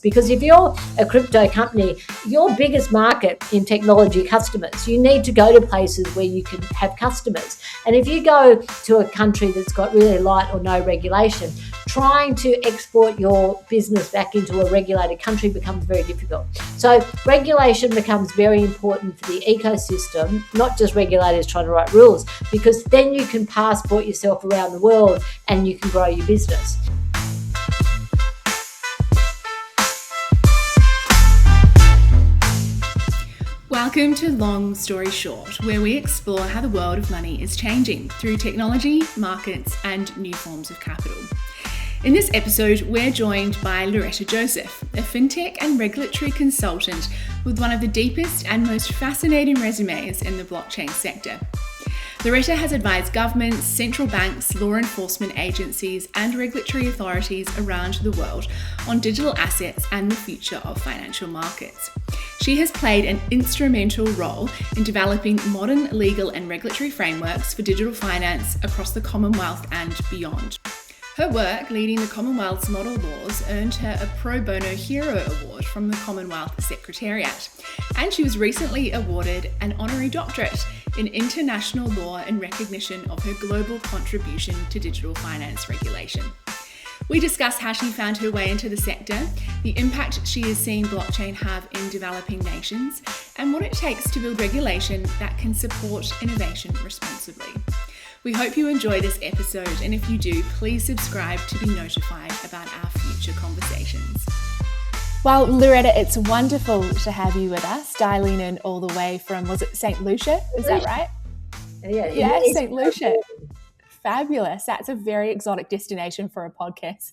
Because if you're a crypto company, your biggest market in technology customers, you need to go to places where you can have customers. And if you go to a country that's got really light or no regulation, trying to export your business back into a regulated country becomes very difficult. So regulation becomes very important for the ecosystem, not just regulators trying to write rules, because then you can passport yourself around the world and you can grow your business. Welcome to Long Story Short, where we explore how the world of money is changing through technology, markets, and new forms of capital. In this episode, we're joined by Loretta Joseph, a fintech and regulatory consultant with one of the deepest and most fascinating résumés in the blockchain sector. Loretta has advised governments, central banks, law enforcement agencies, and regulatory authorities around the world on digital assets and the future of financial markets. She has played an instrumental role in developing modern legal and regulatory frameworks for digital finance across the Commonwealth and beyond. Her work leading the Commonwealth's model laws earned her a Pro Bono Hero Award from the Commonwealth Secretariat, and she was recently awarded an honorary doctorate in international law in recognition of her global contribution to digital finance regulation. We discuss how she found her way into the sector, the impact she is seeing blockchain have in developing nations, and what it takes to build regulation that can support innovation responsibly. We hope you enjoy this episode, and if you do, please subscribe to be notified about our future conversations. Well, Loretta, it's wonderful to have you with us, dialing in all the way from, was it St. Lucia? Is that right? Yeah, St. Lucia. Fabulous. That's a very exotic destination for a podcast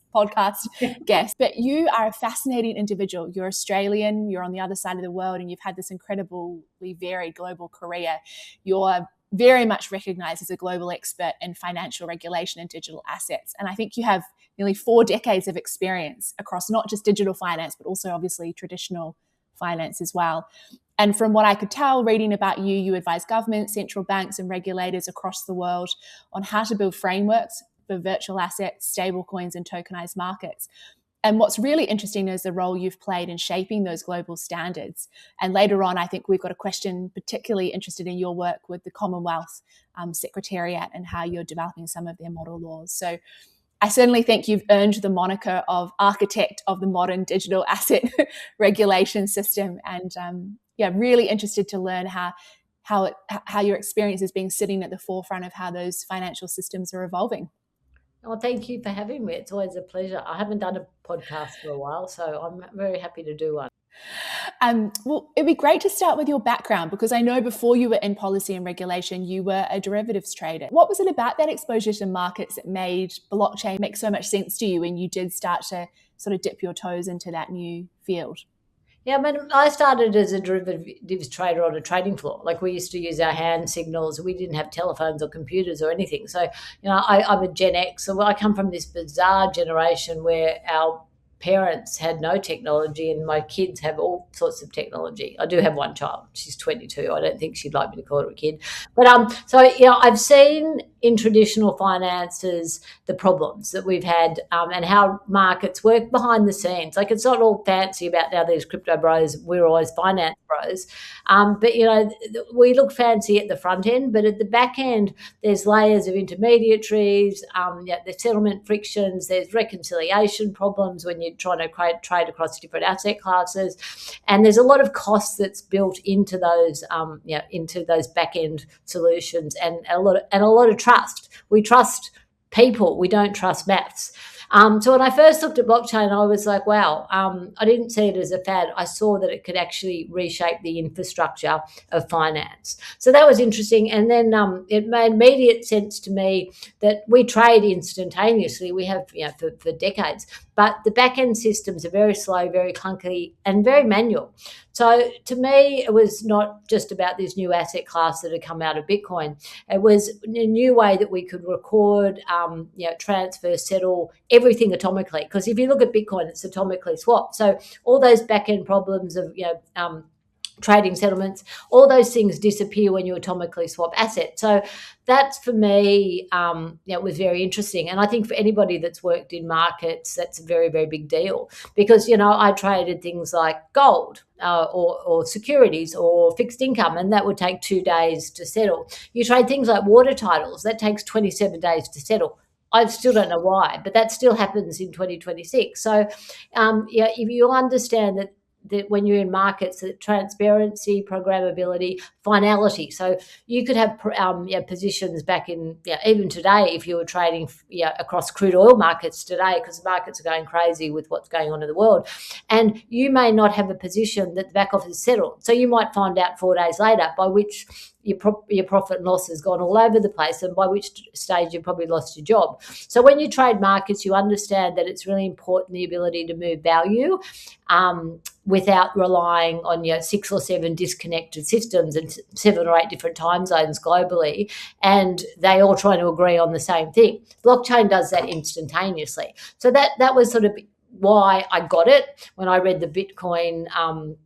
guest. But you are a fascinating individual. You're Australian, you're on the other side of the world, and you've had this incredibly varied global career. You're very much recognized as a global expert in financial regulation and digital assets. And I think you have nearly 4 decades of experience across not just digital finance, but also obviously traditional finance as well. And from what I could tell, reading about you, you advise governments, central banks, and regulators across the world on how to build frameworks for virtual assets, stablecoins, and tokenized markets. And what's really interesting is the role you've played in shaping those global standards. And later on, I think we've got a question particularly interested in your work with the Commonwealth Secretariat and how you're developing some of their model laws. So I certainly think you've earned the moniker of architect of the modern digital asset regulation system. And really interested to learn how your experience is being sitting at the forefront of how those financial systems are evolving. Well, thank you for having me. It's always a pleasure. I haven't done a podcast for a while, so I'm very happy to do one. Well, it'd be great to start with your background, because I know before you were in policy and regulation, you were a derivatives trader. What was it about that exposure to markets that made blockchain make so much sense to you when you did start to sort of dip your toes into that new field? Yeah, I started as a derivatives trader on a trading floor. Like, we used to use our hand signals. We didn't have telephones or computers or anything. So, I'm a Gen X. So I come from this bizarre generation where our parents had no technology and my kids have all sorts of technology. I do have one child. She's 22. I don't think she'd like me to call her a kid. But I've seen in traditional finances the problems that we've had and how markets work behind the scenes. Like, it's not all fancy about now these crypto bros. We're always finance bros. But we look fancy at the front end, but at the back end, there's layers of intermediaries, there's settlement frictions, there's reconciliation problems when you're trying to trade across different asset classes, and there's a lot of costs that's built into those back end solutions, and a lot of trust. We trust people. We don't trust maths. So when I first looked at blockchain, I was like, wow, I didn't see it as a fad. I saw that it could actually reshape the infrastructure of finance. So that was interesting. And then it made immediate sense to me that we trade instantaneously. We have for decades. But the back-end systems are very slow, very clunky, and very manual. So to me, it was not just about this new asset class that had come out of Bitcoin. It was a new way that we could record, transfer, settle everything atomically. Because if you look at Bitcoin, it's atomically swapped. So all those back-end problems of trading settlements, all those things disappear when you atomically swap assets. So that's for me, was very interesting. And I think for anybody that's worked in markets, that's a very, very big deal because, I traded things like gold or securities or fixed income, and that would take 2 days to settle. You trade things like water titles, that takes 27 days to settle. I still don't know why, but that still happens in 2026. So, if you understand that when you're in markets, that transparency, programmability, finality. So you could have positions back in even today if you were trading across crude oil markets today, because the markets are going crazy with what's going on in the world, and you may not have a position that the back office settled. So you might find out 4 days later, by which your profit and loss has gone all over the place, and by which stage you've probably lost your job. So when you trade markets, you understand that it's really important the ability to move value without relying on 6 or 7 disconnected systems and 7 or 8 different time zones globally, and they all trying to agree on the same thing. Blockchain does that instantaneously. So that was sort of why I got it when I read the Bitcoin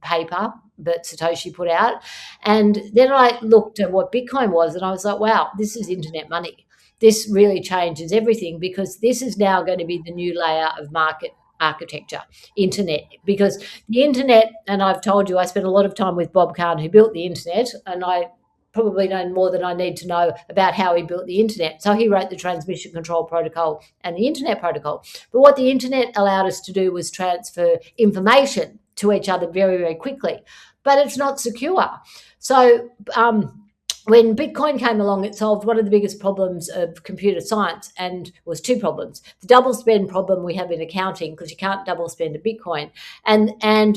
paper that Satoshi put out. And then I looked at what Bitcoin was, and I was like, wow, this is internet money. This really changes everything, because this is now going to be the new layer of market architecture, internet. Because the internet, and I've told you, I spent a lot of time with Bob Kahn, who built the internet, and I probably know more than I need to know about how he built the internet. So he wrote the transmission control protocol and the internet protocol. But what the internet allowed us to do was transfer information to each other very, very quickly. But it's not secure. So when Bitcoin came along, it solved one of the biggest problems of computer science, and was 2 problems. The double spend problem we have in accounting, because you can't double spend a Bitcoin. And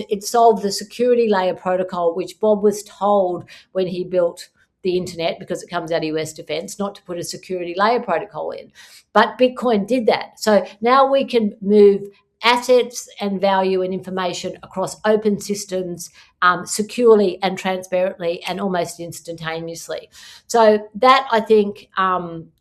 it solved the security layer protocol, which Bob was told when he built the internet, because it comes out of US defense, not to put a security layer protocol in. But Bitcoin did that. So now we can move assets and value and information across open systems securely and transparently and almost instantaneously. So that, I think,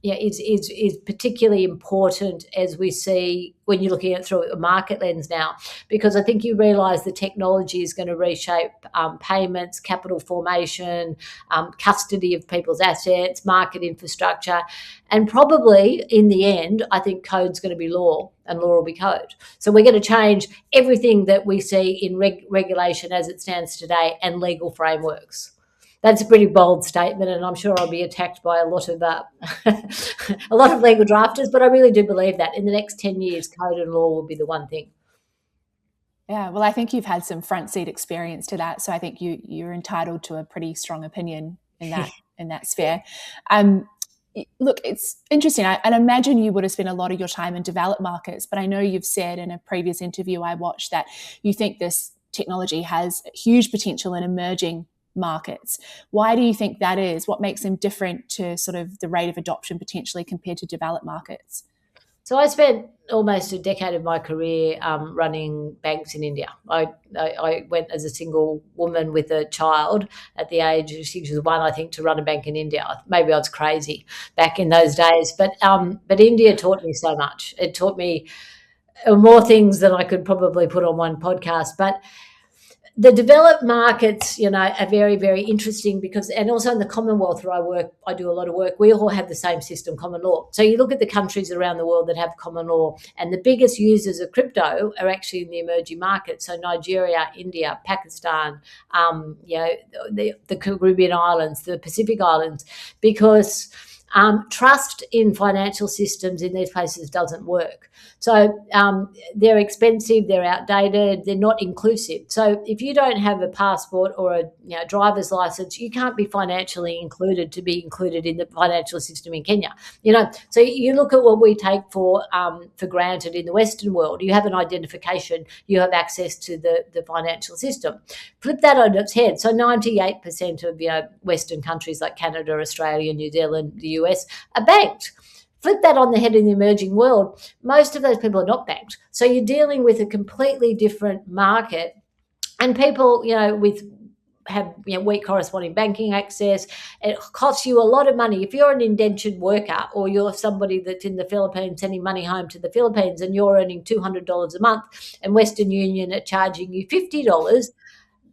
is particularly important as we see when you're looking at it through a market lens now, because I think you realise the technology is going to reshape payments, capital formation, custody of people's assets, market infrastructure, and probably in the end, I think code's going to be law and law will be code. So we're going to change everything that we see in regulation as it stands today and legal frameworks. That's a pretty bold statement, and I'm sure I'll be attacked by a lot of a lot of legal drafters, but I really do believe that in the next 10 years, code and law will be the one thing. Yeah, well, I think you've had some front seat experience to that, so I think you're entitled to a pretty strong opinion in that sphere. Look, it's interesting. I imagine you would have spent a lot of your time in developed markets, but I know you've said in a previous interview I watched that you think this technology has huge potential in emerging markets. Why do you think that is? What makes them different to sort of the rate of adoption potentially compared to developed markets? So I spent almost a decade of my career running banks in India. I went as a single woman with a child at the age of 61, I think, to run a bank in India. Maybe I was crazy back in those days, but India taught me so much. It taught me more things than I could probably put on one podcast. But the developed markets, are very, very interesting because, and also in the Commonwealth where I do a lot of work, we all have the same system, common law. So you look at the countries around the world that have common law, and the biggest users of crypto are actually in the emerging markets. So Nigeria, India, Pakistan, the Caribbean islands, the Pacific islands, because trust in financial systems in these places doesn't work. So they're expensive, they're outdated, they're not inclusive. So if you don't have a passport or a driver's license, you can't be financially included to be included in the financial system in Kenya. So you look at what we take for granted in the Western world. You have an identification, you have access to the financial system. Flip that on its head. So 98% of Western countries like Canada, Australia, New Zealand, the US are banked. Flip that on the head in the emerging world, most of those people are not banked. So you're dealing with a completely different market, and people, have weak corresponding banking access. It costs you a lot of money. If you're an indentured worker or you're somebody that's in the Philippines sending money home to the Philippines and you're earning $200 a month and Western Union are charging you $50,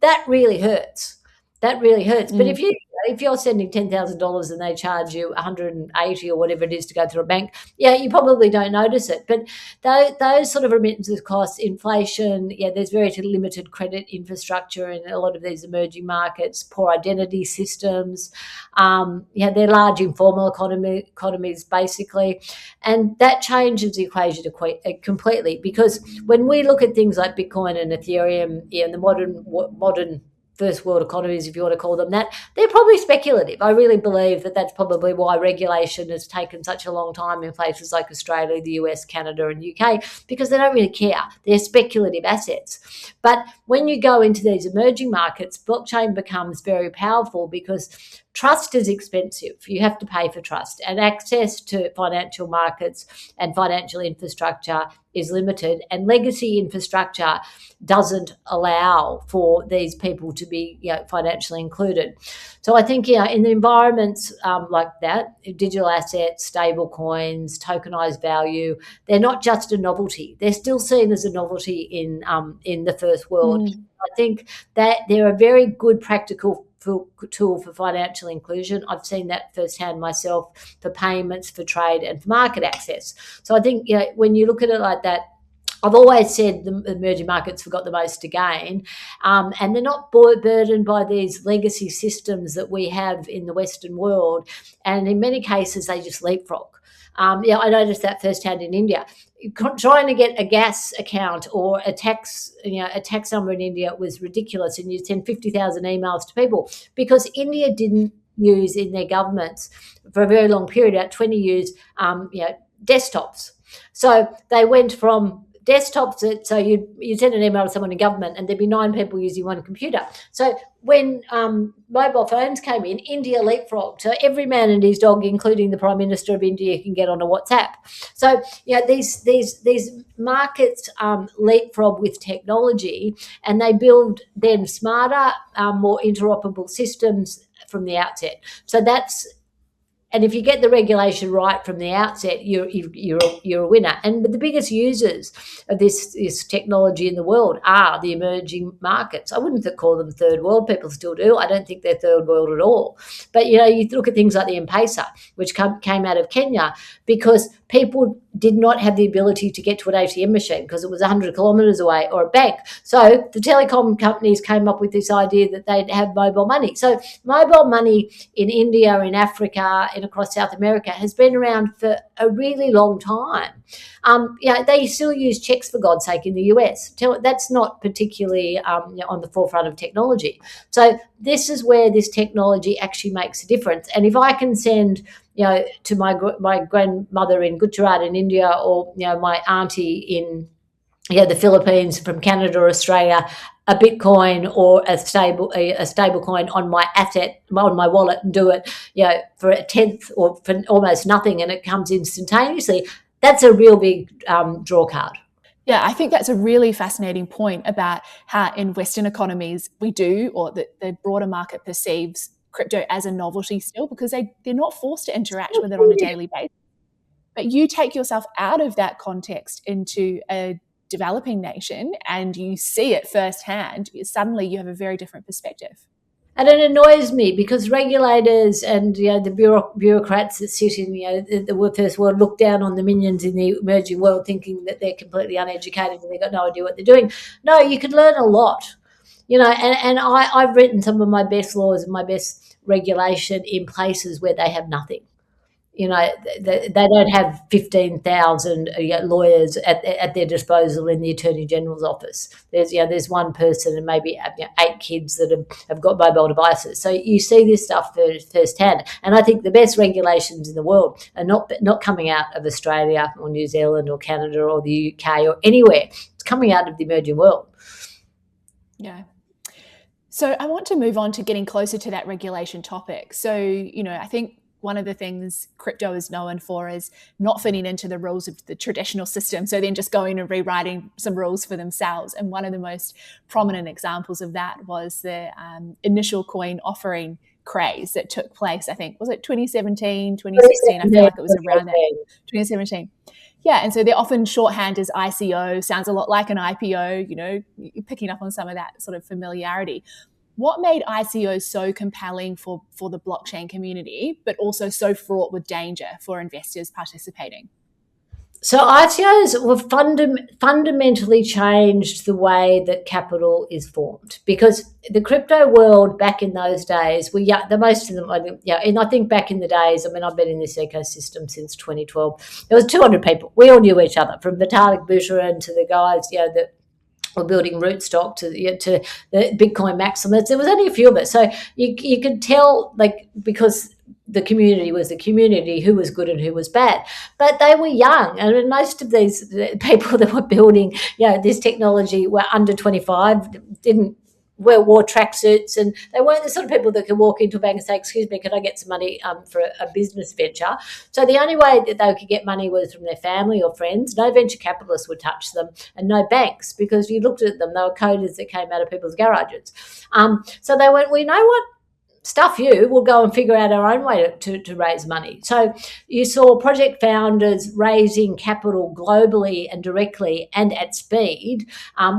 that really hurts. That really hurts. But if you're sending $10,000 and they charge you 180 or whatever it is to go through a bank, yeah, you probably don't notice it. But those sort of remittances costs, inflation, yeah, there's very limited credit infrastructure in a lot of these emerging markets, poor identity systems. Yeah, they're large informal economies basically, and that changes the equation completely, because when we look at things like Bitcoin and Ethereum, yeah, and the modern first world economies, if you want to call them that, they're probably speculative. I really believe that that's probably why regulation has taken such a long time in places like Australia, the US, Canada, and UK, because they don't really care. They're speculative assets. But when you go into these emerging markets, blockchain becomes very powerful because trust is expensive. You have to pay for trust, and access to financial markets and financial infrastructure is limited, and legacy infrastructure doesn't allow for these people to be, financially included. So I think, in the environments like that, digital assets, stable coins, tokenized value, they're not just a novelty. They're still seen as a novelty in the first world. I think that they're a very good practical tool for financial inclusion. I've seen that firsthand myself, for payments, for trade, and for market access. So I think, when you look at it like that, I've always said the emerging markets have got the most to gain, and they're not burdened by these legacy systems that we have in the Western world. And in many cases, they just leapfrog. I noticed that firsthand in India. Trying to get a gas account or a tax number in India was ridiculous, and you'd send 50,000 emails to people, because India didn't use in their governments for a very long period, about 20 years, desktops. So they went from desktops, so you'd send an email to someone in government and there'd be 9 people using one computer. So when mobile phones came in, India leapfrogged. So every man and his dog, including the Prime Minister of India, can get on a WhatsApp. So these markets leapfrog with technology, and they build then smarter, more interoperable systems from the outset. So and if you get the regulation right from the outset, you're a winner. And the biggest users of this technology in the world are the emerging markets. I wouldn't call them third world. People still do. I don't think they're third world at all. But you look at things like the M-Pesa, which came out of Kenya, because people did not have the ability to get to an ATM machine because it was 100 kilometres away, or a bank. So the telecom companies came up with this idea that they'd have mobile money. So mobile money in India, in Africa, and across South America has been around for a really long time. They still use checks, for God's sake, in the US. That's not particularly on the forefront of technology. So this is where this technology actually makes a difference. And if I can send to my grandmother in Gujarat in India, or my auntie in the Philippines from Canada or Australia, a Bitcoin or a stable coin on my wallet, and do it for a tenth or for almost nothing, and it comes instantaneously, that's a real big draw card. Yeah, I think that's a really fascinating point about how in Western economies we do, or that the broader market perceives crypto as a novelty still, because they're not forced to interact with it on a daily basis. But you take yourself out of that context into a developing nation and you see it firsthand, suddenly you have a very different perspective. And it annoys me because regulators and the bureaucrats that sit in the first world look down on the minions in the emerging world, thinking that they're completely uneducated and they've got no idea what they're doing. No, you can learn a lot. And I've written some of my best laws and my best regulation in places where they have nothing. They don't have 15,000 lawyers at their disposal in the Attorney General's office. There's one person and maybe 8 kids that have got mobile devices. So you see this stuff firsthand. And I think the best regulations in the world are not coming out of Australia or New Zealand or Canada or the UK or anywhere. It's coming out of the emerging world. Yeah. So I want to move on to getting closer to that regulation topic. So, I think one of the things crypto is known for is not fitting into the rules of the traditional system, so then just going and rewriting some rules for themselves. And one of the most prominent examples of that was the initial coin offering craze that took place, I think, was it 2017, 2016? I feel like it was around that, 2017. Yeah, and so they're often shorthand as ICO, sounds a lot like an IPO, you're picking up on some of that sort of familiarity. what made ICOs so compelling for the blockchain community, but also so fraught with danger for investors participating? So ICOs were fundamentally changed the way that capital is formed, because the crypto world back in those days, the most of them, and I think back in the days, I mean, I've been in this ecosystem since 2012. There was 200 people. We all knew each other, from Vitalik Buterin to the guys, that were building Rootstock to the Bitcoin Maximums. There was only a few of us, so you could tell, because the community was the community, who was good and who was bad. But they were young, and most of these people that were building, this technology were under 25, wore tracksuits, and they weren't the sort of people that could walk into a bank and say, "Excuse me, can I get some money for a business venture?" So the only way that they could get money was from their family or friends. No venture capitalists would touch them, and no banks, because you looked at them, they were coders that came out of people's garages. So they went, "We know what? Stuff you, we'll go and figure out our own way to raise money." So you saw project founders raising capital globally and directly and at speed,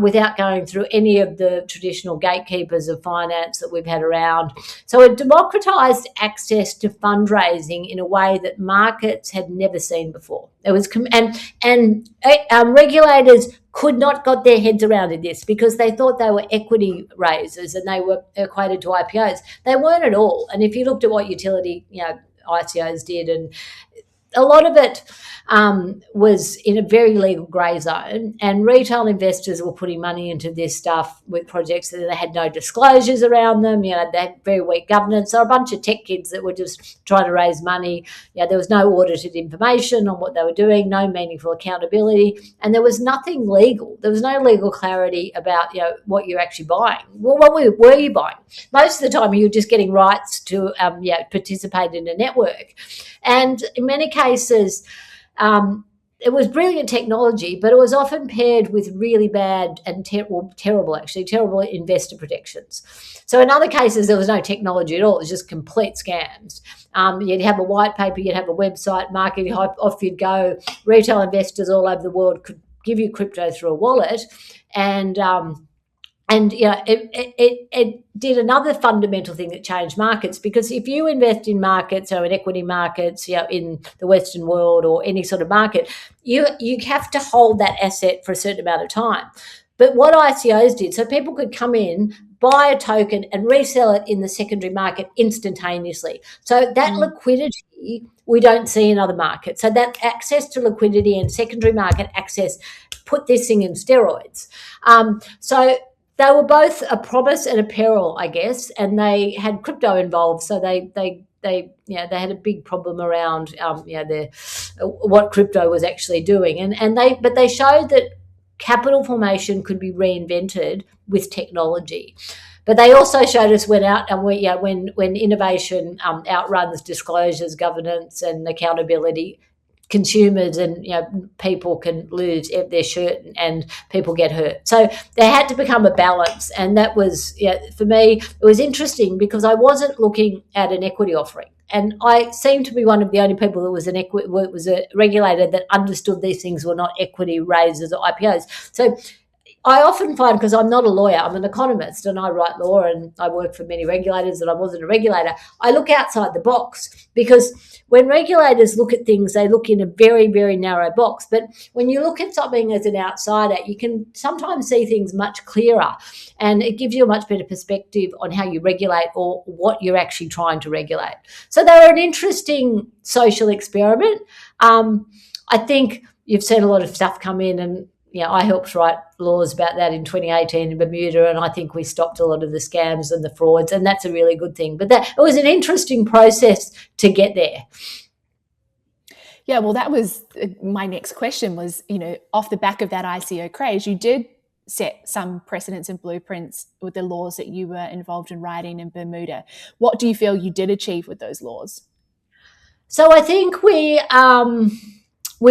without going through any of the traditional gatekeepers of finance that we've had around. So it democratized access to fundraising in a way that markets had never seen before. It was regulators could not got their heads around this, because they thought they were equity raisers and they were equated to IPOs. They weren't at all. And if you looked at what utility, ICOs did, and a lot of it was in a very legal grey zone, and retail investors were putting money into this stuff with projects that they had no disclosures around them. They had very weak governance. So a bunch of tech kids that were just trying to raise money. There was no audited information on what they were doing, no meaningful accountability, and there was nothing legal. There was no legal clarity about what you're actually buying. Well, what were you buying? Most of the time, you were just getting rights to participate in a network, and in many cases, it was brilliant technology, but it was often paired with really bad and terrible investor protections. So in other cases, there was no technology at all. It was just complete scams. You'd have a white paper, you'd have a website, marketing, off you'd go. Retail investors all over the world could give you crypto through a wallet, and it did another fundamental thing that changed markets, because if you invest in markets, or in equity markets, in the Western world or any sort of market, you have to hold that asset for a certain amount of time. But what ICOs did, so people could come in, buy a token and resell it in the secondary market instantaneously. So that liquidity we don't see in other markets. So that access to liquidity and secondary market access put this thing in steroids. So they were both a promise and a peril, I guess, and they had crypto involved. So they had a big problem around what crypto was actually doing, but they showed that capital formation could be reinvented with technology. But they also showed us when innovation outruns disclosures, governance, and accountability, consumers and people can lose their shirt and people get hurt. So there had to become a balance, and that was for me it was interesting, because I wasn't looking at an equity offering, and I seemed to be one of the only people that was a regulator that understood these things were not equity raises or IPOs. So I often find, because I'm not a lawyer, I'm an economist and I write law and I work for many regulators, and I wasn't a regulator, I look outside the box, because when regulators look at things, they look in a very, very narrow box. But when you look at something as an outsider, you can sometimes see things much clearer, and it gives you a much better perspective on how you regulate or what you're actually trying to regulate. So they're an interesting social experiment. I think you've seen a lot of stuff come in, and I helped write laws about that in 2018 in Bermuda, and I think we stopped a lot of the scams and the frauds, and that's a really good thing. But it was an interesting process to get there. Yeah, well, that was my next question was, off the back of that ICO craze, you did set some precedents and blueprints with the laws that you were involved in writing in Bermuda. What do you feel you did achieve with those laws? So I think we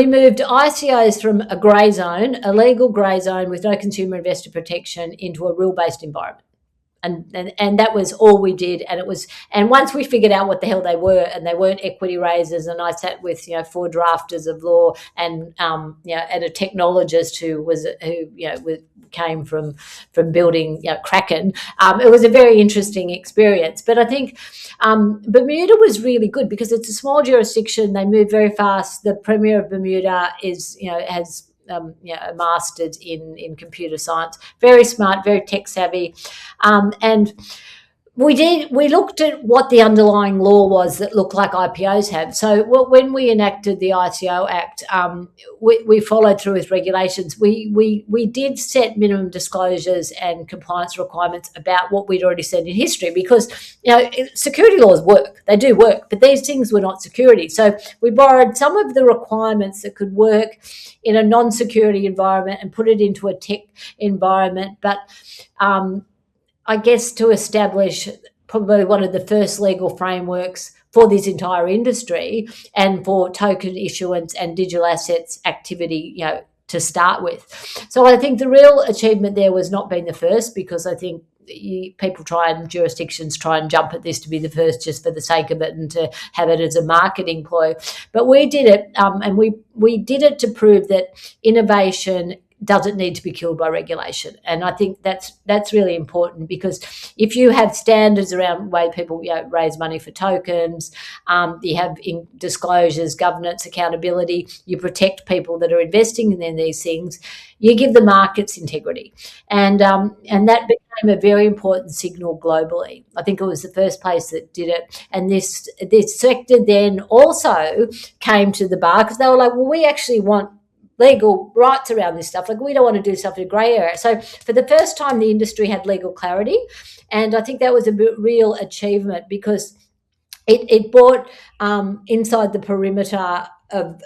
moved ICOs from a grey zone, a legal grey zone with no consumer investor protection, into a rule-based environment. And that was all we did. And once we figured out what the hell they were, and they weren't equity raisers, and I sat with 4 drafters of law and and a technologist who came from building Kraken. It was a very interesting experience. But I think Bermuda was really good because it's a small jurisdiction. They move very fast. The Premier of Bermuda has a master's in computer science, very smart, very tech savvy, and we looked at what the underlying law was that looked like IPOs have. So when we enacted the ICO Act, we followed through with regulations. We did set minimum disclosures and compliance requirements about what we'd already said in history, because security laws work. They do work, but these things were not security. So we borrowed some of the requirements that could work in a non-security environment and put it into a tech environment. But I guess to establish probably one of the first legal frameworks for this entire industry and for token issuance and digital assets activity, to start with. So I think the real achievement there was not being the first, because I think jurisdictions try and jump at this to be the first just for the sake of it and to have it as a marketing ploy. But we did it, and we did it to prove that innovation doesn't need to be killed by regulation. And I think that's really important, because if you have standards around the way people raise money for tokens, you have disclosures, governance, accountability, you protect people that are investing in these things, you give the markets integrity. And that became a very important signal globally. I think it was the first place that did it. And this sector then also came to the bar, because they were like, well, we actually want legal rights around this stuff. Like, we don't want to do stuff in a grey area. So for the first time, the industry had legal clarity. And I think that was a real achievement, because it brought inside the perimeter of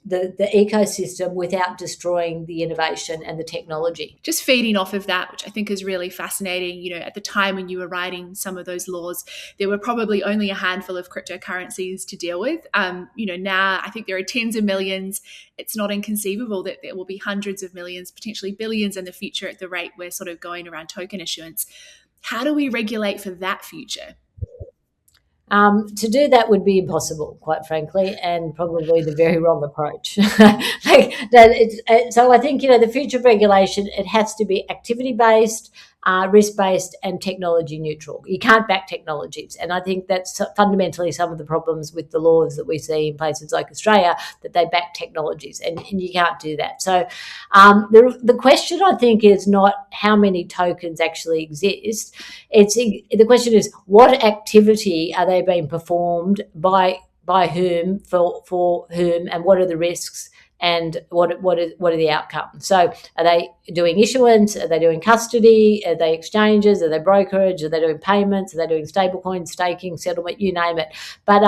the ecosystem without destroying the innovation and the technology. Just feeding off of that, which I think is really fascinating, at the time when you were writing some of those laws, there were probably only a handful of cryptocurrencies to deal with. Now I think there are tens of millions. It's not inconceivable that there will be hundreds of millions, potentially billions in the future at the rate we're sort of going around token issuance. How do we regulate for that future? To do that would be impossible, quite frankly, and probably the very wrong approach. So I think, the future of regulation, it has to be activity-based, risk-based, and technology neutral. You can't back technologies. And I think that's fundamentally some of the problems with the laws that we see in places like Australia, that they back technologies, and you can't do that. So the question, I think, is not how many tokens actually exist. The question is, what activity are they being performed by whom, for whom, and what are the risks, and what are the outcomes? So are they doing issuance? Are they doing custody? Are they exchanges? Are they brokerage? Are they doing payments? Are they doing stablecoin, staking, settlement, you name it? But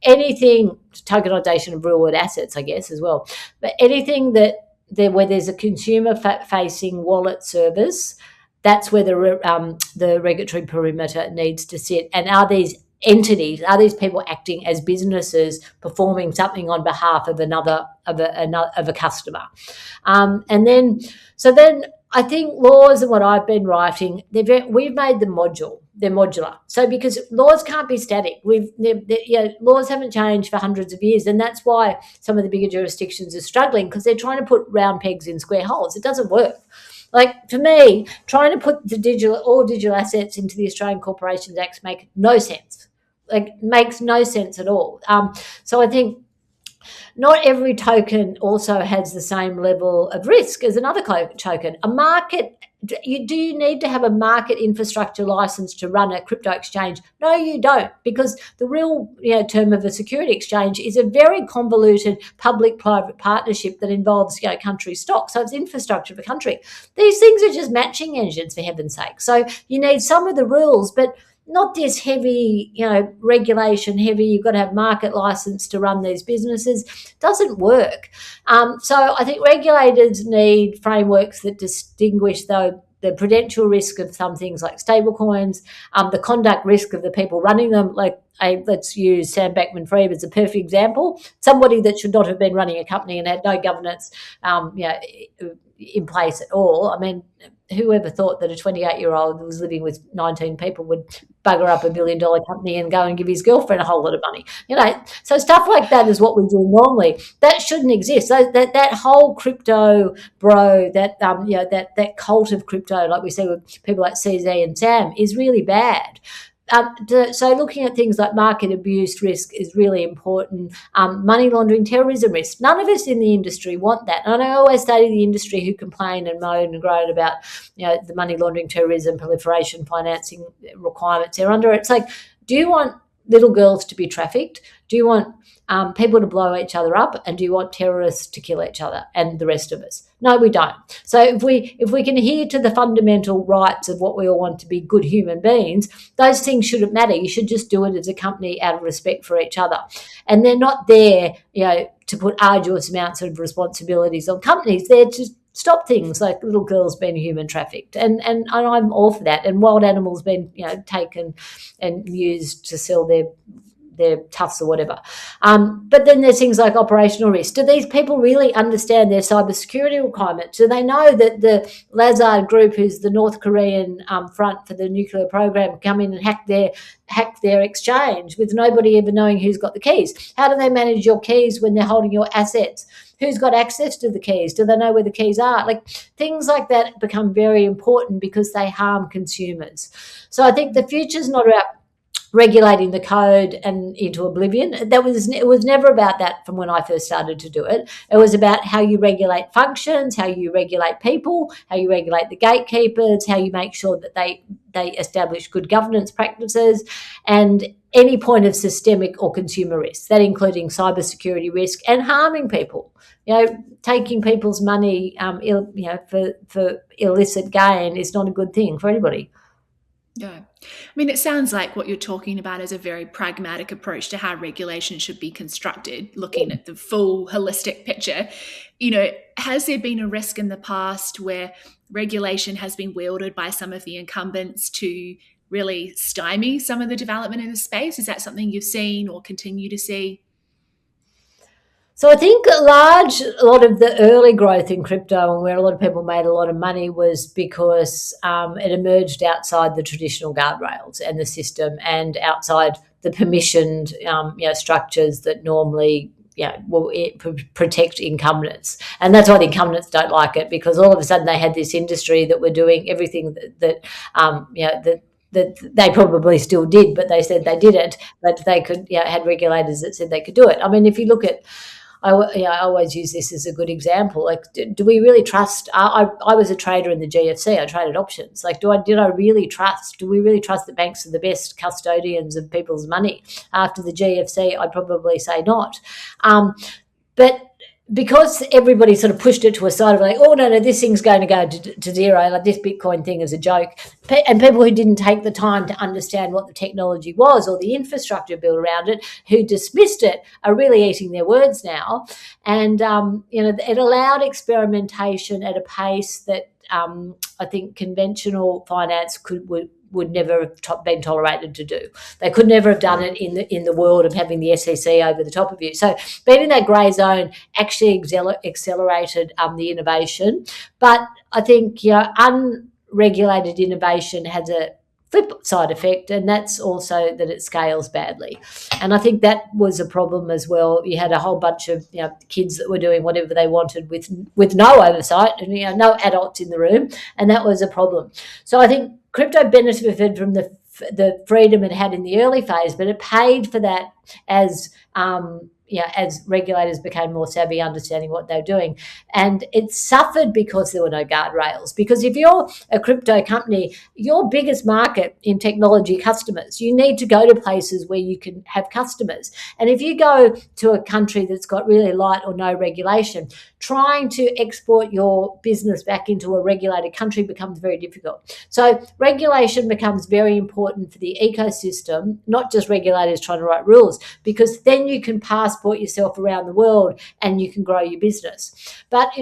anything, tokenization of real-world assets, I guess, as well. But anything where there's a consumer-facing wallet service, that's where the regulatory perimeter needs to sit. And are these entities, are these people acting as businesses performing something on behalf of a customer? And then I think laws, and what I've been writing, we've made them modular. They're modular. So because laws can't be static, laws haven't changed for hundreds of years, and that's why some of the bigger jurisdictions are struggling, because they're trying to put round pegs in square holes. It doesn't work. Like, for me, trying to put all digital assets into the Australian Corporations Act makes no sense. Makes no sense at all. So I think not every token also has the same level of risk as another token. Do you need to have a market infrastructure license to run a crypto exchange? No, you don't, because the real term of a security exchange is a very convoluted public-private partnership that involves country stock. So it's infrastructure of a country. These things are just matching engines, for heaven's sake. So you need some of the rules, but not this heavy, regulation heavy. You've got to have market license to run these businesses. Doesn't work. So I think regulators need frameworks that distinguish, though, the prudential risk of some things like stablecoins, the conduct risk of the people running them. Like, let's use Sam Bankman-Fried as a perfect example, somebody that should not have been running a company and had no governance in place at all. I mean, whoever thought that a 28-year-old who was living with 19 people would bugger up $1 billion company and go and give his girlfriend a whole lot of money? So stuff like that is what we do normally. That shouldn't exist. So that whole crypto bro, that cult of crypto, like we see with people like CZ and Sam, is really bad. So looking at things like market abuse risk is really important. Money laundering, terrorism risk. None of us in the industry want that. And I always say to the industry who complain and moan and groan about the money laundering, terrorism, proliferation, financing requirements they're under, it's like, do you want little girls to be trafficked? Do you want people to blow each other up? And do you want terrorists to kill each other and the rest of us? No, we don't. So if we can adhere to the fundamental rights of what we all want to be good human beings, those things shouldn't matter. You should just do it as a company out of respect for each other. And they're not there, to put arduous amounts of responsibilities on companies. They're to stop things like little girls being human trafficked, and I'm all for that. And wild animals being taken and used to sell their tufts or whatever. But then there's things like operational risk. Do these people really understand their cybersecurity requirements? Do they know that the Lazard Group, who's the North Korean front for the nuclear program, come in and hack their exchange with nobody ever knowing who's got the keys? How do they manage your keys when they're holding your assets? Who's got access to the keys? Do they know where the keys are? Like, things like that become very important because they harm consumers. So I think the future's not about regulating the code and into oblivion. It was never about that from when I first started to do it. It was about how you regulate functions, how you regulate people, how you regulate the gatekeepers, how you make sure that they establish good governance practices, and any point of systemic or consumer risk, that including cybersecurity risk and harming people. Taking people's money for illicit gain is not a good thing for anybody. Yeah. I mean, it sounds like what you're talking about is a very pragmatic approach to how regulation should be constructed, looking at the full holistic picture. Has there been a risk in the past where regulation has been wielded by some of the incumbents to really stymie some of the development in the space? Is that something you've seen or continue to see? So I think a lot of the early growth in crypto and where a lot of people made a lot of money was because it emerged outside the traditional guardrails and the system, and outside the permissioned structures that normally will protect incumbents. And that's why the incumbents don't like it, because all of a sudden they had this industry that were doing everything that they probably still did, but they said they didn't, but they could, had regulators that said they could do it. I mean, if you look at, I always use this as a good example. Like, do we really trust? I was a trader in the GFC. I traded options. Like, do we really trust that banks are the best custodians of people's money? After the GFC, I'd probably say not. But because everybody sort of pushed it to a side of like, oh, no, this thing's going to go to zero, like this Bitcoin thing is a joke. And people who didn't take the time to understand what the technology was or the infrastructure built around it, who dismissed it, are really eating their words now. And, it allowed experimentation at a pace that I think conventional finance would never have been tolerated to do. They could never have done it in the world of having the SEC over the top of you. So being in that grey zone actually accelerated the innovation. But I think unregulated innovation has a flip side effect, and that's also that it scales badly. And I think that was a problem as well. You had a whole bunch of kids that were doing whatever they wanted with no oversight and no adults in the room, and that was a problem. So I think crypto benefited from the freedom it had in the early phase, but it paid for that as regulators became more savvy, understanding what they're doing. And it suffered because there were no guardrails. Because if you're a crypto company, your biggest market in technology customers, you need to go to places where you can have customers. And if you go to a country that's got really light or no regulation, trying to export your business back into a regulated country becomes very difficult. So regulation becomes very important for the ecosystem, not just regulators trying to write rules, because then you can passport yourself around the world and you can grow your business. But,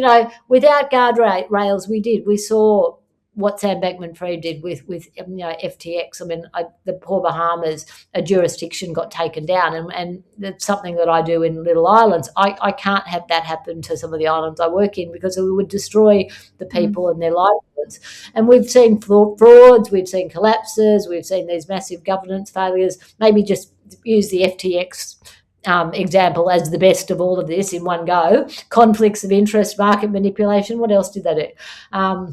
without guardrails, we saw what Sam Bankman-Fried did with FTX. I mean, the poor Bahamas, a jurisdiction got taken down, and that's something that I do in little islands. I can't have that happen to some of the islands I work in, because it would destroy the people and their livelihoods. And we've seen frauds, we've seen collapses, we've seen these massive governance failures. Maybe just use the FTX example as the best of all of this in one go. Conflicts of interest, market manipulation. What else did they do?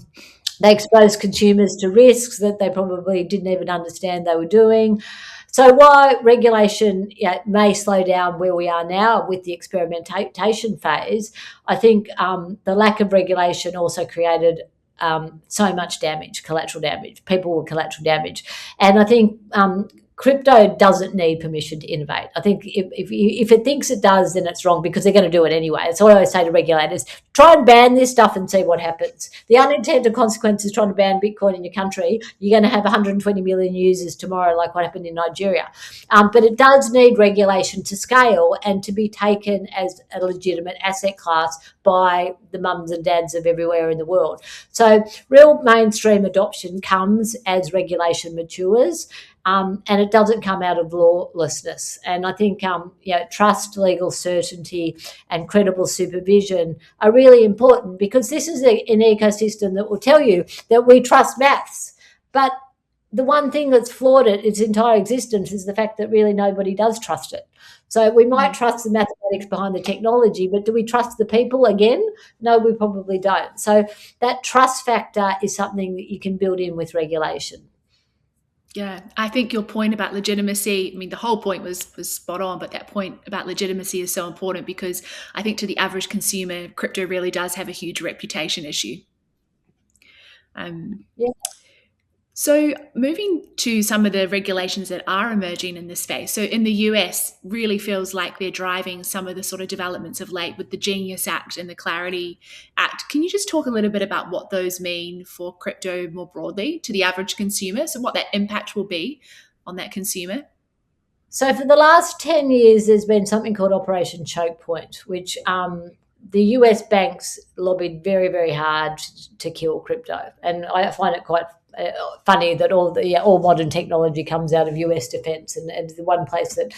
They exposed consumers to risks that they probably didn't even understand they were doing. So while regulation may slow down where we are now with the experimentation phase, I think the lack of regulation also created so much damage, collateral damage. People were collateral damage. And I think crypto doesn't need permission to innovate. I think if it thinks it does, then it's wrong, because they're going to do it anyway. That's what I always say to regulators: try and ban this stuff and see what happens. The unintended consequences trying to ban Bitcoin in your country, you're going to have 120 million users tomorrow, like what happened in Nigeria. But it does need regulation to scale and to be taken as a legitimate asset class by the mums and dads of everywhere in the world. So real mainstream adoption comes as regulation matures. And it doesn't come out of lawlessness. And I think trust, legal certainty, and credible supervision are really important, because this is an ecosystem that will tell you that we trust maths. But the one thing that's flawed its entire existence is the fact that really nobody does trust it. So we might trust the mathematics behind the technology, but do we trust the people again? No, we probably don't. So that trust factor is something that you can build in with regulation. Yeah, I think your point about legitimacy, I mean, the whole point was spot on, but that point about legitimacy is so important, because I think to the average consumer, crypto really does have a huge reputation issue. Yeah. So moving to some of the regulations that are emerging in this space. So in the US, really feels like they're driving some of the sort of developments of late with the Genius Act and the Clarity Act. Can you just talk a little bit about what those mean for crypto more broadly to the average consumer? So what that impact will be on that consumer? So for the last 10 years, there's been something called Operation Choke Point, which the US banks lobbied very, very hard to kill crypto. And I find it quite funny that all modern technology comes out of US defense, and the one place that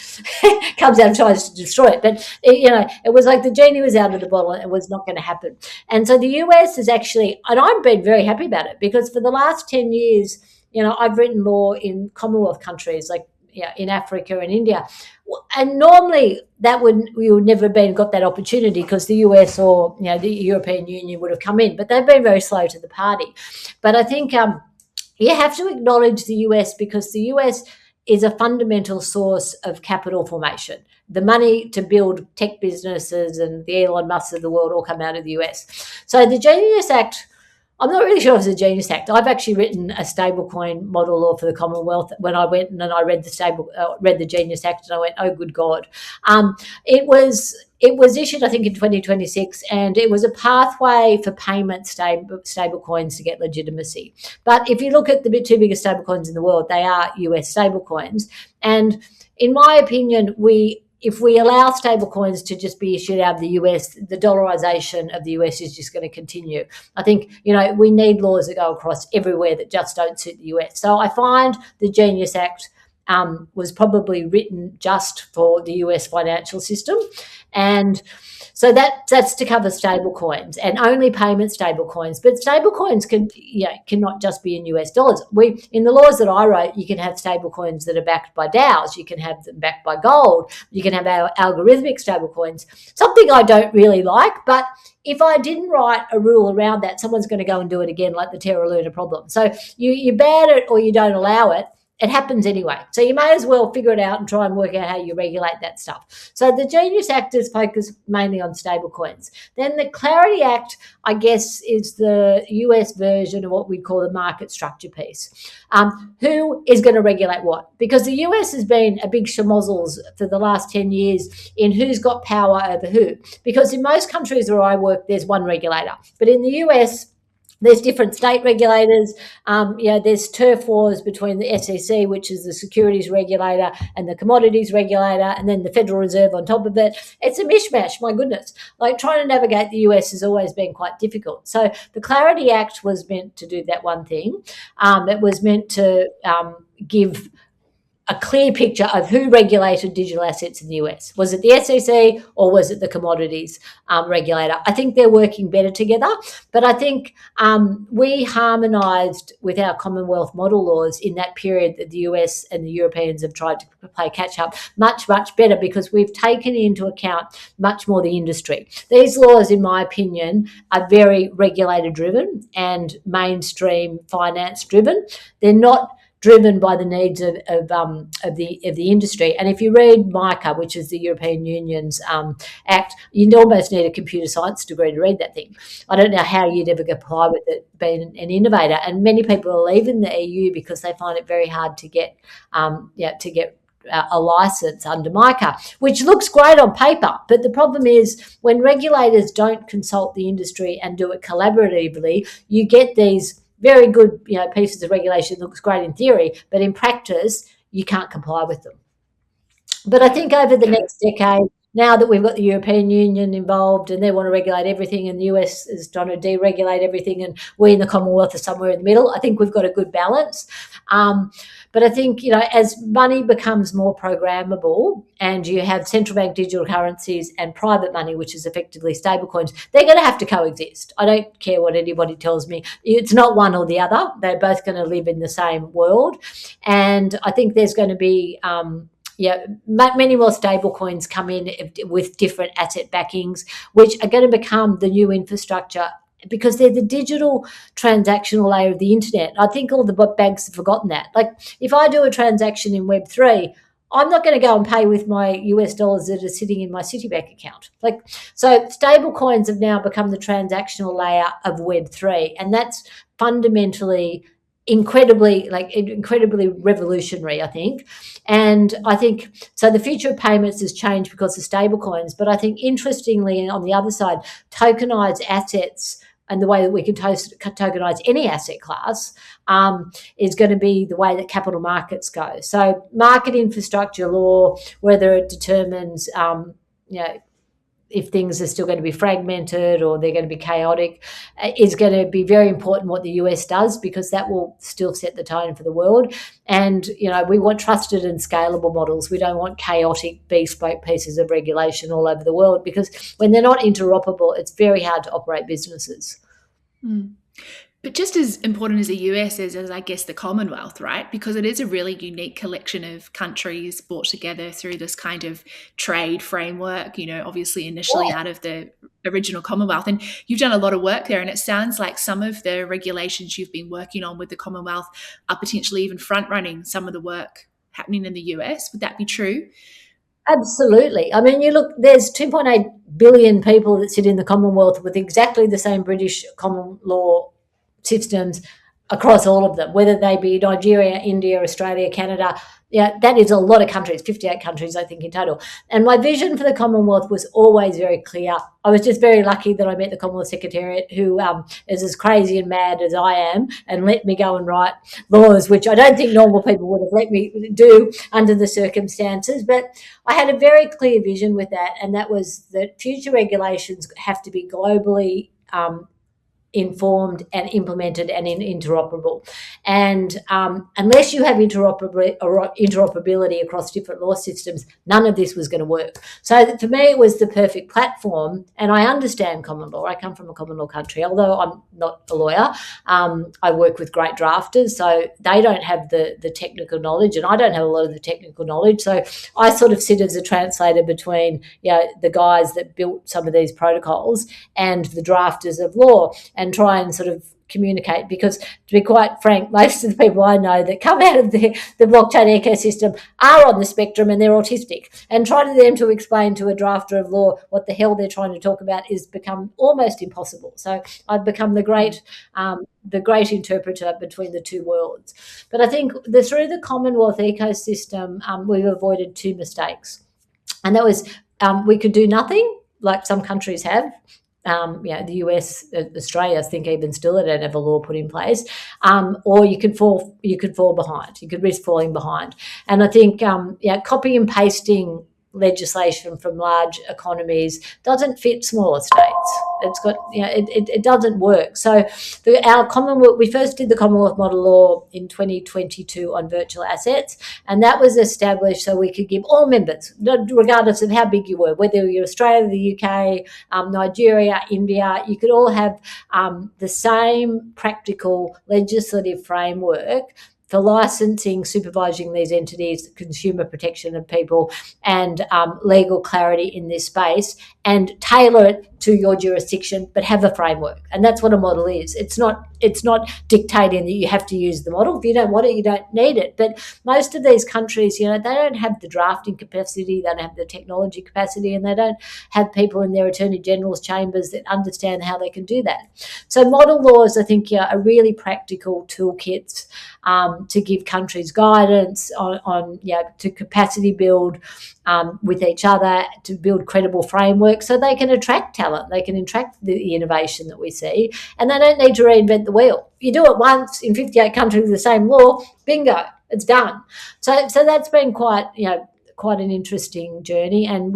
comes out and tries to destroy it. But it was like the genie was out of the bottle, and it was not going to happen. And so the US is actually, and I've been very happy about it, because for the last 10 years, I've written law in Commonwealth countries like in Africa and India, and normally we would never have got that opportunity, because the US or the European Union would have come in, but they've been very slow to the party. But I think you have to acknowledge the US, because the US is a fundamental source of capital formation. The money to build tech businesses and the Elon Musks of the world all come out of the US. So the Genius Act, I'm not really sure if it's a Genius Act. I've actually written a stablecoin model law for the Commonwealth. When I went and I read the Genius Act, and I went, oh, good God. It was issued, I think, in 2026, and it was a pathway for payment stablecoins to get legitimacy. But if you look at the two biggest stablecoins in the world, they are US stablecoins. And in my opinion, if we allow stablecoins to just be issued out of the US, the dollarization of the US is just going to continue. I think, we need laws that go across everywhere that just don't suit the US. So I find the Genius Act was probably written just for the US financial system. And so that's to cover stablecoins and only payment stablecoins. But stablecoins cannot just be in US dollars. In the laws that I wrote, you can have stablecoins that are backed by DAOs. You can have them backed by gold. You can have algorithmic stablecoins. Something I don't really like, but if I didn't write a rule around that, someone's going to go and do it again, like the Terra Luna problem. So you ban it or you don't allow it. It happens anyway. So you may as well figure it out and try and work out how you regulate that stuff. So the Genius Act is focused mainly on stablecoins. Then the Clarity Act, I guess, is the US version of what we call the market structure piece. Who is going to regulate what? Because the US has been a big schmozzles for the last 10 years in who's got power over who. Because in most countries where I work, there's one regulator. But in the US, There's different state regulators. There's turf wars between the SEC, which is the securities regulator, and the commodities regulator, and then the Federal Reserve on top of it. It's a mishmash, my goodness. Like, trying to navigate the US has always been quite difficult. So the Clarity Act was meant to do that one thing. It was meant to give a clear picture of who regulated digital assets in the US. Was it the SEC or was it the commodities regulator? I think they're working better together, but I think we harmonised with our Commonwealth model laws in that period that the US and the Europeans have tried to play catch up much, much better, because we've taken into account much more the industry. These laws, in my opinion, are very regulator driven and mainstream finance driven. They're not driven by the needs of the industry. And if you read MICA, which is the European Union's act, you'd almost need a computer science degree to read that thing. I don't know how you'd ever comply with it being an innovator. And many people are leaving the EU because they find it very hard to get a license under MICA, which looks great on paper. But the problem is, when regulators don't consult the industry and do it collaboratively, you get these very good, pieces of regulation that looks great in theory, but in practice, you can't comply with them. But I think over the next decade, now that we've got the European Union involved and they want to regulate everything, and the US is trying to deregulate everything, and we in the Commonwealth are somewhere in the middle, I think we've got a good balance. But I think, as money becomes more programmable and you have central bank digital currencies and private money, which is effectively stablecoins, they're going to have to coexist. I don't care what anybody tells me. It's not one or the other. They're both going to live in the same world. And I think there's going to be many more stable coins come in with different asset backings, which are going to become the new infrastructure, because they're the digital transactional layer of the internet. I think all the banks have forgotten that. Like, if I do a transaction in Web3, I'm not going to go and pay with my US dollars that are sitting in my Citibank account. So stable coins have now become the transactional layer of Web3, and that's fundamentally incredibly revolutionary, I think. And I think so the future of payments has changed because of stable coins. But I think, interestingly, on the other side, tokenized assets and the way that we can tokenize any asset class is going to be the way that capital markets go. So market infrastructure law, whether it determines if things are still going to be fragmented or they're going to be chaotic, is going to be very important what the US does, because that will still set the tone for the world. And, we want trusted and scalable models. We don't want chaotic, bespoke pieces of regulation all over the world, because when they're not interoperable, it's very hard to operate businesses. Mm. But just as important as the US is, I guess, the Commonwealth, right? Because it is a really unique collection of countries brought together through this kind of trade framework, obviously initially out of the original Commonwealth. And you've done a lot of work there. And it sounds like some of the regulations you've been working on with the Commonwealth are potentially even front-running some of the work happening in the US. Would that be true? Absolutely. I mean, you look, there's 2.8 billion people that sit in the Commonwealth with exactly the same British common law systems across all of them, whether they be Nigeria, India, Australia, Canada. That is a lot of countries, 58 countries, I think, in total. And my vision for the Commonwealth was always very clear. I was just very lucky that I met the Commonwealth Secretariat, who is as crazy and mad as I am, and let me go and write laws, which I don't think normal people would have let me do under the circumstances. But I had a very clear vision with that, and that was that future regulations have to be globally informed and implemented and interoperable. And unless you have interoperability across different law systems, none of this was going to work. So for me, it was the perfect platform. And I understand common law. I come from a common law country, although I'm not a lawyer. I work with great drafters, so they don't have the technical knowledge, and I don't have a lot of the technical knowledge. So I sort of sit as a translator between the guys that built some of these protocols and the drafters of law, and try and sort of communicate, because to be quite frank, most of the people I know that come out of the blockchain ecosystem are on the spectrum and they're autistic, and trying to them to explain to a drafter of law what the hell they're trying to talk about is become almost impossible. So I've become the great interpreter between the two worlds. But I think through the Commonwealth ecosystem, we've avoided two mistakes, and that was we could do nothing like some countries have, the US, Australia, I think even still they don't have a law put in place, or you could fall behind. You could risk falling behind. And I think copy and pasting legislation from large economies doesn't fit smaller states. It's got, it doesn't work. So our Commonwealth, we first did the Commonwealth model law in 2022 on virtual assets, and that was established so we could give all members, regardless of how big you were, whether you're Australia, the UK, Nigeria, India, you could all have the same practical legislative framework for licensing, supervising these entities, consumer protection of people, and legal clarity in this space, and tailor it to your jurisdiction, but have a framework. And that's what a model is. It's not dictating that you have to use the model. If you don't want it, you don't need it. But most of these countries, they don't have the drafting capacity, they don't have the technology capacity, and they don't have people in their attorney general's chambers that understand how they can do that. So model laws, I think, are really practical toolkits to give countries guidance on to capacity build with each other, to build credible frameworks so they can attract talent, they can attract the innovation that we see, and they don't need to reinvent the wheel. You do it once in 58 countries with the same law, bingo, it's done. So that's been quite an interesting journey. And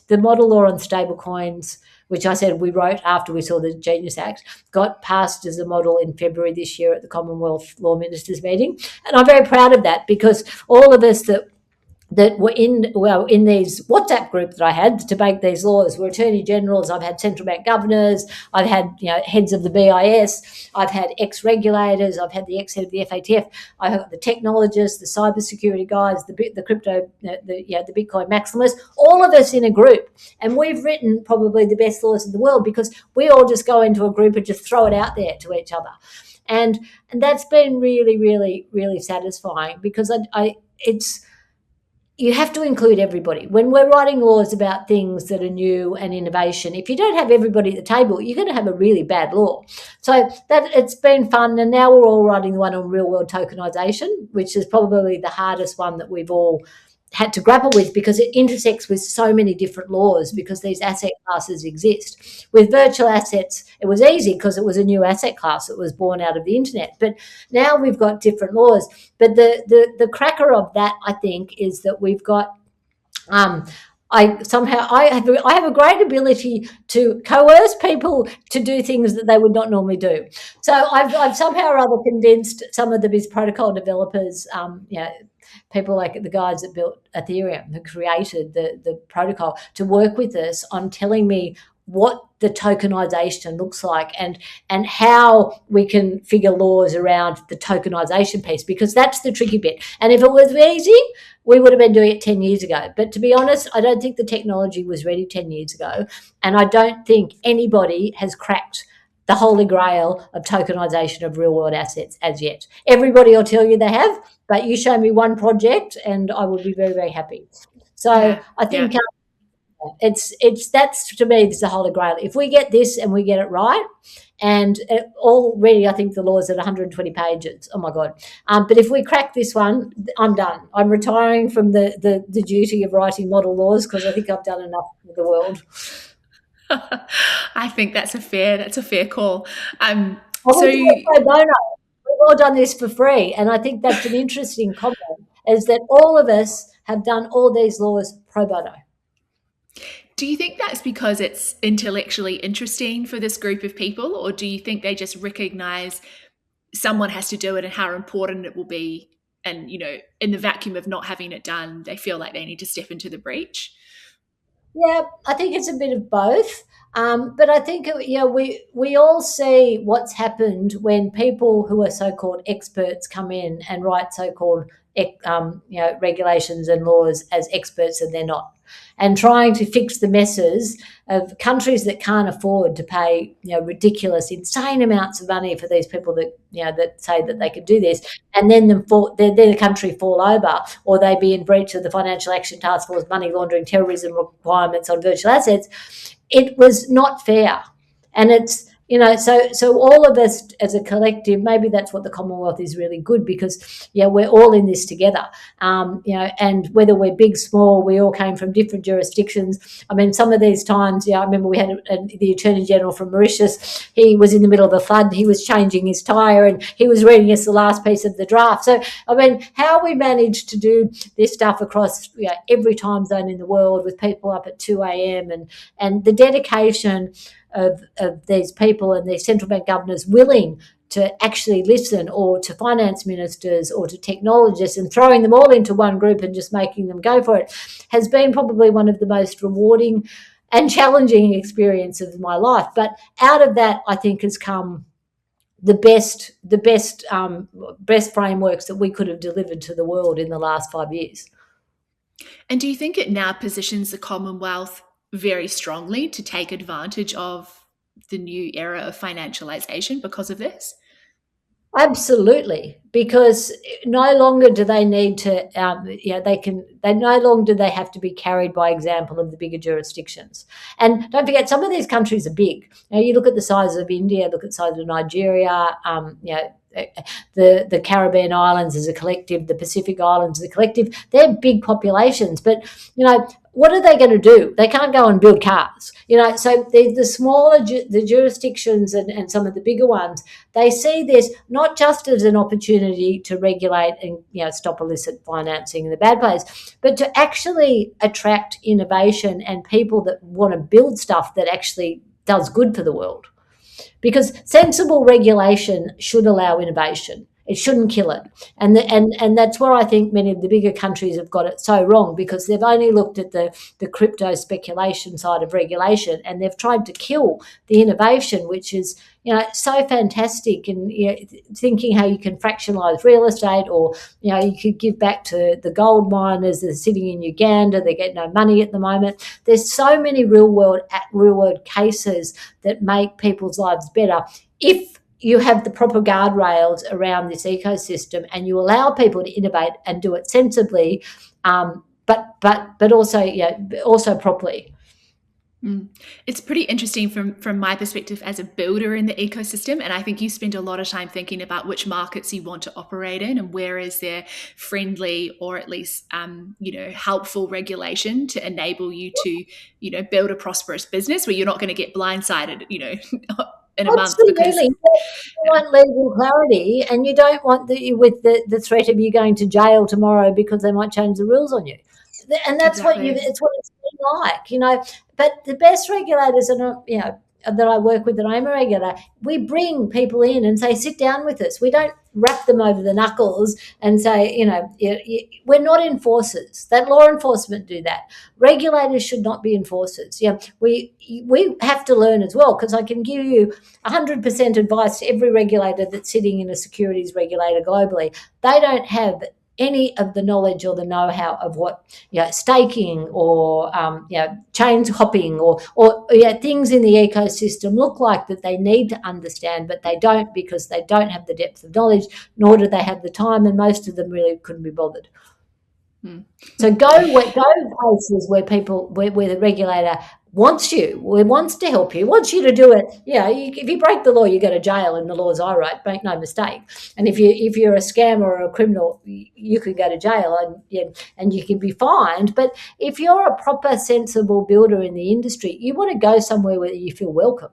the model law on stablecoins, which I said we wrote after we saw the Genius Act, got passed as a model in February this year at the Commonwealth Law Ministers meeting. And I'm very proud of that, because all of us that were in these WhatsApp groups that I had to make these laws were attorney generals. I've had central bank governors, I've had heads of the BIS, I've had ex-regulators, I've had the ex-head of the FATF, I've had the technologists, the cybersecurity guys, the crypto, the Bitcoin maximalists, all of us in a group. And we've written probably the best laws in the world, because we all just go into a group and just throw it out there to each other. And that's been really, really, really satisfying, because you have to include everybody. When we're writing laws about things that are new and innovation, if you don't have everybody at the table, you're going to have a really bad law. So that it's been fun. And now we're all writing the one on real world tokenization, which is probably the hardest one that we've all had to grapple with, because it intersects with so many different laws, because these asset classes exist. With virtual assets, it was easy because it was a new asset class that was born out of the internet. But now we've got different laws. But the cracker of that, I think, is that we've got I have a great ability to coerce people to do things that they would not normally do. So I've somehow or other convinced some of the biz protocol developers, people like the guys that built Ethereum, who created the protocol, to work with us on telling me what the tokenization looks like and how we can figure laws around the tokenization piece, because that's the tricky bit. And if it was easy, we would have been doing it 10 years ago. But to be honest, I don't think the technology was ready 10 years ago. And I don't think anybody has cracked the holy grail of tokenization of real world assets as yet. Everybody will tell you they have, but you show me one project and I will be very, very happy. So I think it's that's, to me, this is the holy grail. If we get this and we get it right, and already I think the law is at 120 pages. Oh my God. But if we crack this one, I'm done. I'm retiring from the duty of writing model laws, because I think I've done enough for the world. I think that's a fair call. We've all done this for free, and I think that's an interesting comment, is that all of us have done all these laws pro bono. Do you think that's because it's intellectually interesting for this group of people, or do you think they just recognize someone has to do it and how important it will be, and in the vacuum of not having it done, they feel like they need to step into the breach? Yeah, I think it's a bit of both. But I think we all see what's happened when people who are so-called experts come in and write so-called regulations and laws as experts, and they're not. And trying to fix the messes of countries that can't afford to pay ridiculous, insane amounts of money for these people that that say that they could do this, and then the country fall over, or they be in breach of the Financial Action Task Force money laundering terrorism requirements on virtual assets. It was not fair, and it's so all of us as a collective, maybe that's what the Commonwealth is really good, because we're all in this together. And whether we're big, small, we all came from different jurisdictions. I mean, some of these times, I remember we had the Attorney General from Mauritius. He was in the middle of a flood. He was changing his tyre and he was reading us the last piece of the draft. So, I mean, how we managed to do this stuff across every time zone in the world, with people up at 2 a.m. and the dedication of these people and these central bank governors willing to actually listen, or to finance ministers or to technologists, and throwing them all into one group and just making them go for it, has been probably one of the most rewarding and challenging experiences of my life. But out of that, I think, has come the best frameworks that we could have delivered to the world in the last 5 years. And do you think it now positions the Commonwealth very strongly to take advantage of the new era of financialization because of this? Absolutely, because no longer do they need to. They no longer do they have to be carried by example of the bigger jurisdictions. And don't forget, some of these countries are big. You look at the size of India, look at the size of Nigeria. The Caribbean islands as a collective, the Pacific Islands as a collective. They're big populations, but what are they going to do? They can't go and build cars. So the smaller the jurisdictions and some of the bigger ones, they see this not just as an opportunity to regulate and stop illicit financing in the bad place, but to actually attract innovation and people that want to build stuff that actually does good for the world. Because sensible regulation should allow innovation. It shouldn't kill it. And that's where I think many of the bigger countries have got it so wrong, because they've only looked at the crypto speculation side of regulation, and they've tried to kill the innovation, which is so fantastic. And thinking how you can fractionalize real estate, or you could give back to the gold miners that are sitting in Uganda. They get no money at the moment. There's so many real world cases that make people's lives better if you have the proper guardrails around this ecosystem, and you allow people to innovate and do it sensibly, but also properly. It's pretty interesting from my perspective as a builder in the ecosystem, and I think you spend a lot of time thinking about which markets you want to operate in, and where is there friendly, or at least helpful regulation to enable you to build a prosperous business where you're not going to get blindsided in a month. Because you want legal clarity, and you don't want with the threat of you going to jail tomorrow because they might change the rules on you. And that's exactly. It's what it's been like, But the best regulators are not, that I work with, that I'm a regulator, we bring people in and say, sit down with us. We don't wrap them over the knuckles and say, we're not enforcers. That law enforcement do that. Regulators should not be enforcers. We have to learn as well, because I can give you 100% advice to every regulator that's sitting in a securities regulator globally. They don't have any of the knowledge or the know-how of what staking or chain hopping or things in the ecosystem look like, that they need to understand, but they don't, because they don't have the depth of knowledge, nor do they have the time, and most of them really couldn't be bothered. So go places where the regulator wants to help you, wants you to do it. If you break the law, you go to jail, and the law's all right, make no mistake. And if you're a scammer or a criminal, you could go to jail and you can be fined. But if you're a proper, sensible builder in the industry, you want to go somewhere where you feel welcome.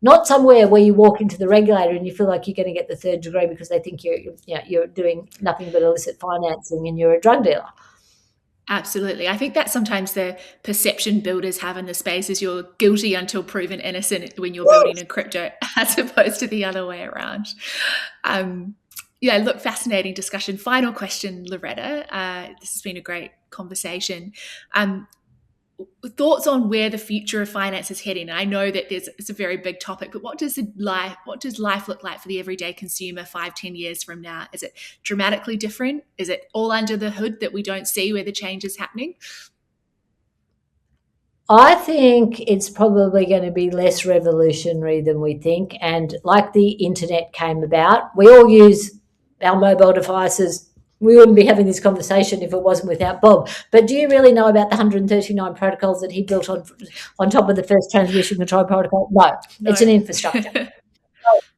Not somewhere where you walk into the regulator and you feel like you're going to get the third degree because they think you're doing nothing but illicit financing and you're a drug dealer. Absolutely. I think that's sometimes the perception builders have in the space, is you're guilty until proven innocent when you're building in crypto, as opposed to the other way around. Look, fascinating discussion. Final question, Loretta. This has been a great conversation. Thoughts on where the future of finance is heading? I know that it's a very big topic, but what does life look like for the everyday consumer 5-10 years from now? Is it dramatically different? Is it all under the hood that we don't see where the change is happening? I think it's probably going to be less revolutionary than we think. And like the internet came about, we all use our mobile devices we wouldn't be having this conversation if it wasn't without Bob. But do you really know about the 139 protocols that he built on top of the first transmission control protocol? No, it's an No. infrastructure.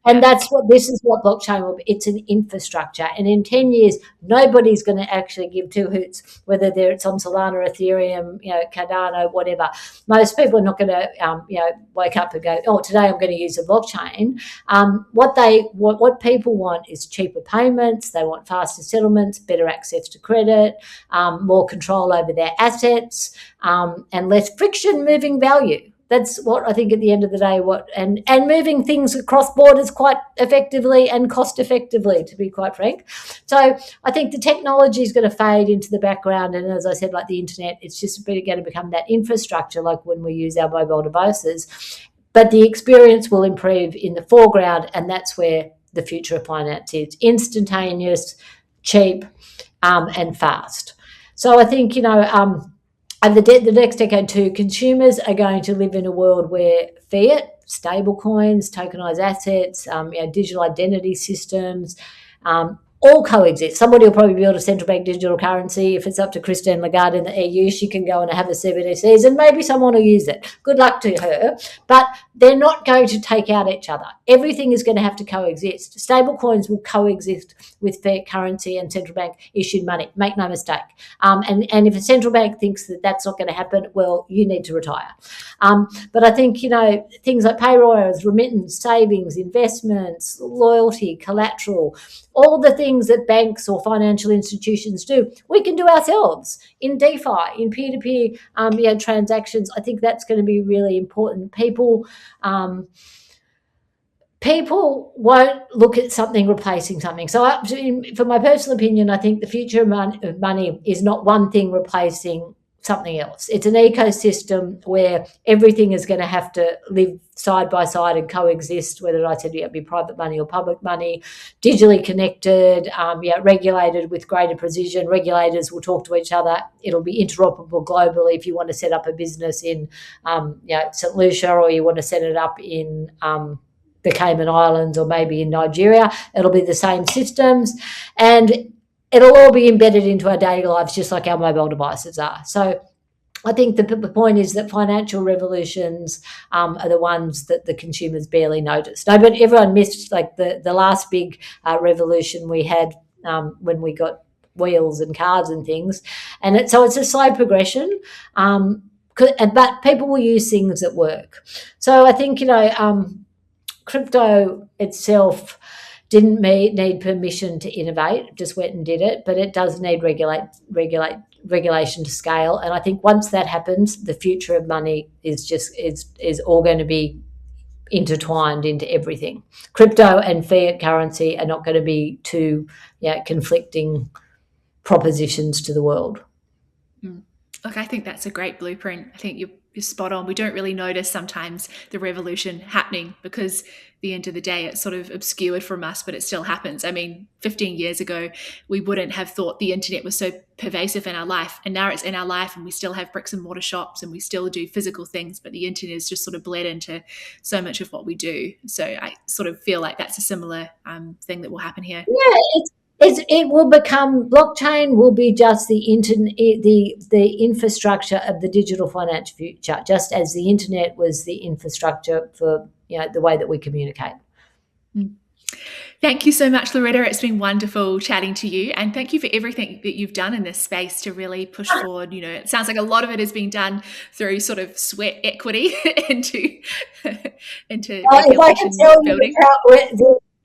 And Yeah. that's what this is what blockchain will be. It's an infrastructure. And in 10 years, nobody's going to actually give two hoots whether it's on Solana, Ethereum, Cardano, whatever. Most people are not going to, wake up and go, oh, today I'm going to use a blockchain. What people want is cheaper payments. They want faster settlements, better access to credit, more control over their assets, and less friction moving value. That's what I think at the end of the day, and moving things across borders quite effectively and cost effectively, to be quite frank. So I think the technology is going to fade into the background. And as I said, like the internet, it's just going to become that infrastructure, like when we use our mobile devices. But the experience will improve in the foreground, and that's where the future of finance is: instantaneous, cheap, and fast. So I think, over the next decade too, consumers are going to live in a world where fiat, stable coins, tokenized assets, digital identity systems, all coexist. Somebody will probably build a central bank digital currency. If it's up to Christine Lagarde in the EU, she can go and have a CBDCs, and maybe someone will use it. Good luck to her. But they're not going to take out each other. Everything is going to have to coexist. Stable coins will coexist with fiat currency and central bank issued money. Make no mistake. And if a central bank thinks that that's not going to happen, well, you need to retire. But I think, things like payroll, remittance, savings, investments, loyalty, collateral, all the things that banks or financial institutions do, we can do ourselves in DeFi, in peer-to-peer transactions. I think that's going to be really important. People won't look at something replacing something. So for my personal opinion, I think the future of money is not one thing replacing something else. It's an ecosystem where everything is going to have to live side by side and coexist, whether I said it be private money or public money, digitally connected, regulated with greater precision. Regulators will talk to each other. It'll be interoperable globally. If you want to set up a business in St. Lucia, or you want to set it up in the Cayman Islands or maybe in Nigeria, it'll be the same systems, and it'll all be embedded into our daily lives, just like our mobile devices are. So I think the point is that financial revolutions are the ones that the consumers barely noticed. No, but everyone missed like the last big revolution we had when we got wheels and cars and things. And so it's a slow progression, but people will use things that work. So I think, crypto itself didn't need permission to innovate, just went and did it, but it does need regulation to scale. And I think once that happens, the future of money is all going to be intertwined into everything. Crypto and fiat currency are not going to be two conflicting propositions to the world. Look, I think that's a great blueprint. I think you're spot on. We don't really notice sometimes the revolution happening because at the end of the day, it's sort of obscured from us, but it still happens. I mean, 15 years ago, we wouldn't have thought the internet was so pervasive in our life. And now it's in our life, and we still have bricks and mortar shops and we still do physical things, but the internet has just sort of bled into so much of what we do. So I sort of feel like that's a similar thing that will happen here. Yeah, it will become, blockchain will be just the infrastructure of the digital financial future, just as the internet was the infrastructure for the way that we communicate. Thank you so much, Loretta. It's been wonderful chatting to you, and thank you for everything that you've done in this space to really push forward. It sounds like a lot of it has been done through sort of sweat equity into population building.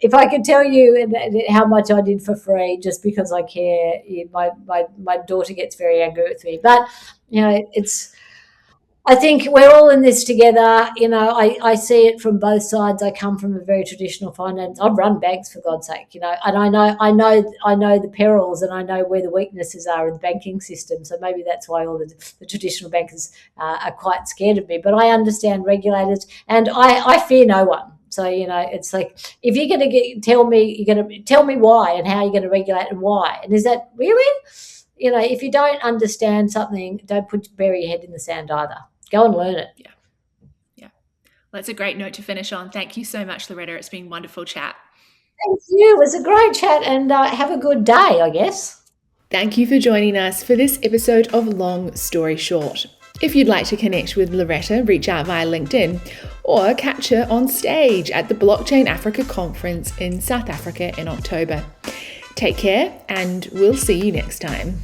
If I could tell you how much I did for free just because I care, my daughter gets very angry with me. But, I think we're all in this together. I see it from both sides. I come from a very traditional finance. I've run banks, for God's sake, and I know the perils, and I know where the weaknesses are in the banking system. So maybe that's why all the traditional bankers are quite scared of me. But I understand regulators, and I fear no one. So, it's like, if you're going to tell me why and how you're going to regulate and why. And is that really, if you don't understand something, don't bury your head in the sand either. Go and learn it. Yeah. Well, that's a great note to finish on. Thank you so much, Loretta. It's been wonderful chat. Thank you. It was a great chat, and have a good day, I guess. Thank you for joining us for this episode of Long Story Short. If you'd like to connect with Loretta, reach out via LinkedIn or catch her on stage at the Blockchain Africa Conference in South Africa in October. Take care, and we'll see you next time.